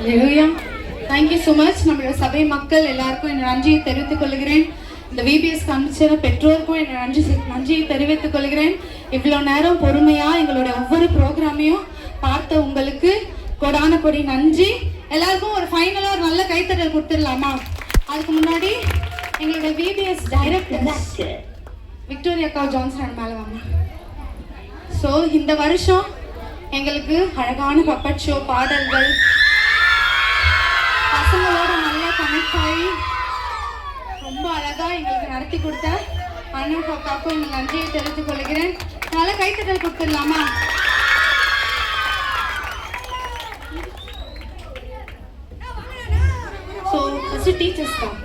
Hallelujah. Thank you so much. நம்மளோட சபை மக்கள் எல்லாருக்கும் என் நன்றியை தெரிவித்துக் கொள்கிறேன். இந்த விபிஎஸ் காமிச்ச பெற்றோருக்கும் என் நன்றியை தெரிவித்துக் கொள்கிறேன். இவ்வளோ நேரம் பொறுமையா எங்களோட ஒவ்வொரு ப்ரோக்ராமையும் பார்த்த உங்களுக்கு கொடான கொடி நன்றி. எல்லாருக்கும் ஒரு ஃபைனலா ஒரு நல்ல கைத்தட்டல் கொடுத்துடலாமா? அதுக்கு முன்னாடி எங்களோட விபிஎஸ் டைரக்டர் விக்டோரியா கா ஜான்சன் மேல வாங்க. ஸோ இந்த வருஷம் எங்களுக்கு அழகான பப்பட் ஷோ, பாடல்கள், பசங்களோட நல்லா கனெக்ட் ஆகி ரொம்ப அழகா எங்களுக்கு நடத்தி கொடுத்த அண்ணன் அக்காவுக்கும் எங்கள் நன்றியை தெரிவித்துக் கொள்கிறேன். நல்லா கைத்தட்டல் கொடுத்துடலாமா? ஸோ ஃபர்ஸ்ட் டீச்சர்ஸ் தான்.